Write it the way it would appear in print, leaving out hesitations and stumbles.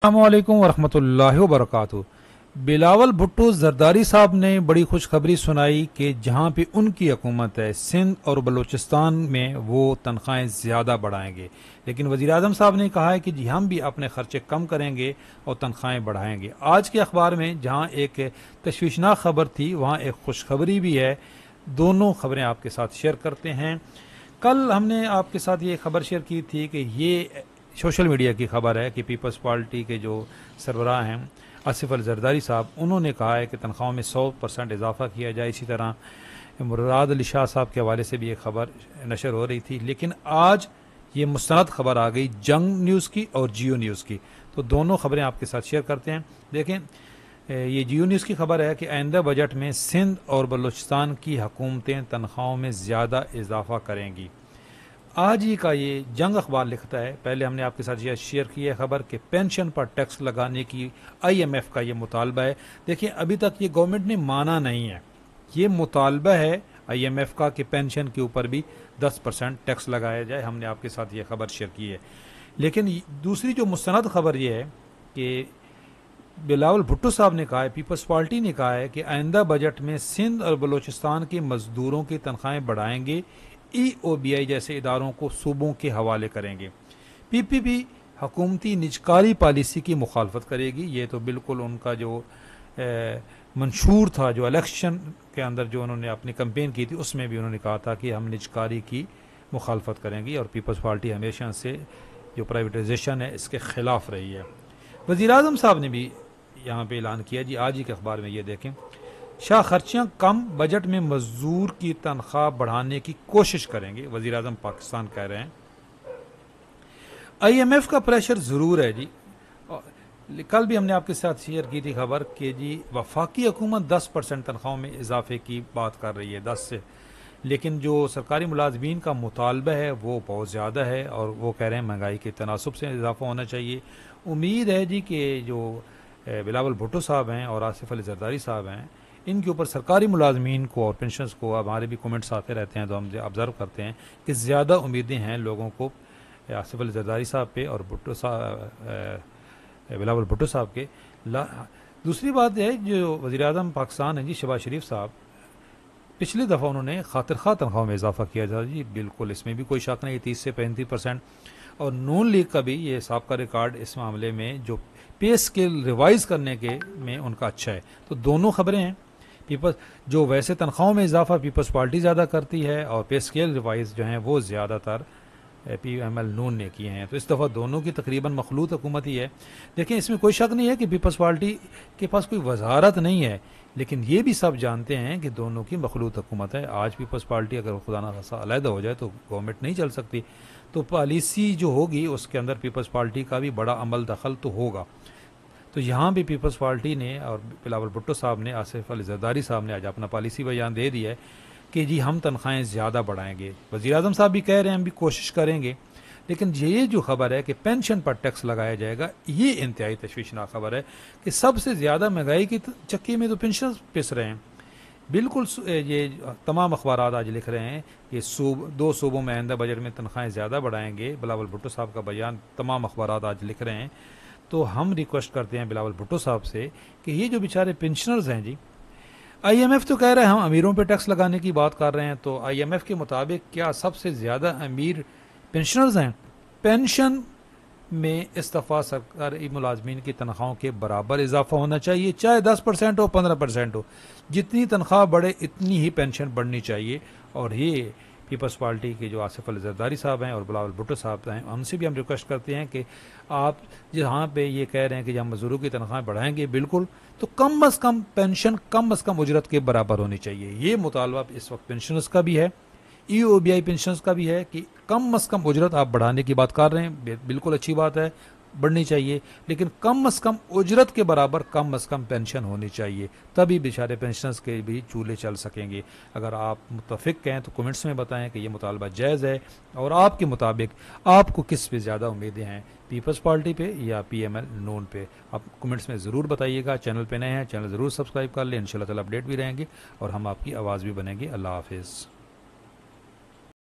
अस्सलामुअलैकुम वरहमतुल्लाहि वबरकातुहू। बिलावल भुट्टो जरदारी साहब ने बड़ी खुशखबरी सुनाई कि जहां पे उनकी हुकूमत है सिंध और बलूचिस्तान में वो तनख्वाहें ज़्यादा बढ़ाएंगे। लेकिन वज़ीर आज़म साहब ने कहा है कि जी हम भी अपने खर्चे कम करेंगे और तनख्वाहें बढ़ाएंगे। आज के अखबार में जहां एक तशवीशनाक खबर थी वहां एक खुशखबरी भी है। दोनों खबरें आपके साथ शेयर करते हैं। कल हमने आपके साथ ये खबर शेयर की थी कि ये सोशल मीडिया की खबर है कि पीपल्स पार्टी के जो सरबराह हैं आसिफ अली जरदारी साहब, उन्होंने कहा है कि तनख्वाहों में 100% इजाफा किया जाए। इसी तरह मुराद अली शाह साहब के हवाले से भी एक खबर नशर हो रही थी। लेकिन आज ये मुस्तनद खबर आ गई जंग न्यूज़ की और जियो न्यूज़ की, तो दोनों खबरें आपके साथ शेयर करते हैं। देखें, ये जियो न्यूज़ की खबर है कि आइंदा बजट में सिंध और बलूचिस्तान की हुकूमतें तनख्वाहों में ज़्यादा इजाफा करेंगी। आज ही का ये जंग अखबार लिखता है, पहले हमने आपके साथ यह शेयर की है खबर कि पेंशन पर टैक्स लगाने की आईएमएफ का ये मुतालबा है। देखिए, अभी तक ये गवर्नमेंट ने माना नहीं है। ये मुतालबा है आईएमएफ का कि पेंशन के ऊपर भी 10% टैक्स लगाया जाए। हमने आपके साथ ये खबर शेयर की है। लेकिन दूसरी जो मुस्तनद खबर ये है कि बिलावल भुट्टो साहब ने कहा है, पीपल्स पार्टी ने कहा है कि आइंदा बजट में सिंध और बलूचिस्तान के मजदूरों की तनख्वाहें बढ़ाएंगे, EOBI जैसे इदारों को सूबों के हवाले करेंगे। PPP हुकूमती निजकारी पॉलिसी की मुखालफत करेगी। ये तो बिल्कुल उनका जो मंशूर था, जो इलेक्शन के अंदर जो उन्होंने अपनी कैंपेन की थी उसमें भी उन्होंने कहा था कि हम निजकारी की मुखालफत करेंगी। और पीपल्स पार्टी हमेशा से जो प्राइवेटाइजेशन है इसके ख़िलाफ़ रही है। वज़ीर आज़म साहब ने भी यहाँ पे ऐलान किया जी, आज ही के अखबार में ये देखें, शाह खर्चियाँ कम, बजट में मजदूर की तनख्वाह बढ़ाने की कोशिश करेंगे, वज़ीर आज़म पाकिस्तान कह रहे हैं। IMF का प्रेशर ज़रूर है जी। कल भी हमने आपके साथ शेयर की थी खबर कि जी वफाकी हुकूमत 10% तनख्वाहों में इजाफे की बात कर रही है, 10 से। लेकिन जो सरकारी मुलाजमीन का मुतालबा है वो बहुत ज़्यादा है और वो कह रहे हैं महंगाई के तनासब से इजाफा होना चाहिए। उम्मीद है जी कि जो बिलावल भुट्टो साहब हैं और आसिफ अली जरदारी साहब हैं, इनके ऊपर सरकारी मुलाजमीन को और पेंशनर्स को, अब हमारे भी कमेंट्स आते रहते हैं तो हम ऑब्ज़र्व करते हैं कि ज़्यादा उम्मीदें हैं लोगों को आसिफ अली जरदारी साहब पे और भुट्टो साहब, बिलावल भुट्टो साहब के। दूसरी बात है, जो वज़ीर आज़म पाकिस्तान हैं जी शहबाज शरीफ साहब, पिछली दफ़ा उन्होंने खातिर खा तनख्वाह में इजाफा किया था जी, बिल्कुल इसमें भी कोई शक नहीं, 30 से 35%। और नून लीग का भी ये साबका रिकॉर्ड इस मामले में जो पे स्केल रिवाइज़ करने के में उनका अच्छा है। तो दोनों खबरें हैं। पीपल्स जो वैसे तनख्वाहों में इजाफा पीपल्स पार्टी ज़्यादा करती है और पे स्केल रिवाइज जो हैं वो ज़्यादातर PML नून ने किए हैं। तो इस दफ़ा दोनों की तकरीबन मखलूत हुकूमत ही है। देखिए, इसमें कोई शक नहीं है कि पीपल्स पार्टी के पास कोई वजारत नहीं है, लेकिन ये भी सब जानते हैं कि दोनों की मखलूत हुकूमत है। आज पीपल्स पार्टी अगर खुदा न खासा अलहदा हो जाए तो गवर्नमेंट नहीं चल सकती। तो पॉलिसी जो होगी उसके अंदर पीपल्स पार्टी का भी बड़ा अमल दखल तो होगा। तो यहाँ भी पीपल्स पार्टी ने और बिलावल भुट्टो साहब ने, आसिफ अली जरदारी साहब ने आज अपना पॉलिसी बयान दे दिया है कि जी हम तनख्वाहें ज़्यादा बढ़ाएंगे। वज़ीर आज़म साहब भी कह रहे हैं हम भी कोशिश करेंगे। लेकिन ये जो खबर है कि पेंशन पर टैक्स लगाया जाएगा, ये इंतहाई तशवीशनाक खबर है कि सबसे ज़्यादा महंगाई की चक्की में तो पेंशन पिस रहे हैं। बिल्कुल ये तमाम अखबार आज लिख रहे हैं कि दो सूबों में आइंदा बजट में तनख्वाहें ज़्यादा बढ़ाएंगे। बिलावल भुट्टो साहब का बयान तमाम अखबार आज लिख रहे हैं। तो हम रिक्वेस्ट करते हैं बिलावल भुट्टो साहब से कि ये जो बेचारे पेंशनर्स हैं जी, IMF तो कह रहे हैं हम अमीरों पे टैक्स लगाने की बात कर रहे हैं, तो IMF के मुताबिक क्या सबसे ज़्यादा अमीर पेंशनर्स हैं? पेंशन में इस दफ़ा सरकारी मुलाजमीन की तनख्वाहों के बराबर इजाफा होना चाहिए, चाहे 10% हो 15% हो। जितनी तनख्वाह बढ़े इतनी ही पेंशन बढ़नी चाहिए। और ये पीपल्स पार्टी के जो आसिफ अली जरदारी साहब हैं और बिलावल भुट्टो साहब हैं, उनसे भी हम रिक्वेस्ट करते हैं कि आप जहाँ पे ये कह रहे हैं कि हम मजदूरों की तनख्वाह बढ़ाएंगे, बिल्कुल, तो कम अज़ कम पेंशन कम अज़ कम उजरत के बराबर होनी चाहिए। ये मुतालबा इस वक्त पेंशनर्स का भी है, EOBI पेंशनर्स का भी है कि कम अज़ कम उजरत आप बढ़ाने की बात कर रहे हैं, बिल्कुल अच्छी बात है, बढ़नी चाहिए। लेकिन कम अज़ कम उजरत के बराबर कम अज़ कम पेंशन होनी चाहिए, तभी बेचारे पेंशनर्स के भी चूल्हे चल सकेंगे। अगर आप मुतफिक हैं तो कमेंट्स में बताएं कि ये मुतालबा जायज़ है और आपके मुताबिक आपको किस पे ज़्यादा उम्मीदें हैं, पीपल्स पार्टी पे या PML नून पे। आप कमेंट्स में ज़रूर बताइएगा। चैनल पे नए हैं, चैनल ज़रूर सब्सक्राइब कर लें, इंशाल्लाह ताला अपडेट भी रहेंगे और हम आपकी आवाज़ भी बनेंगे। अल्लाह हाफिज़।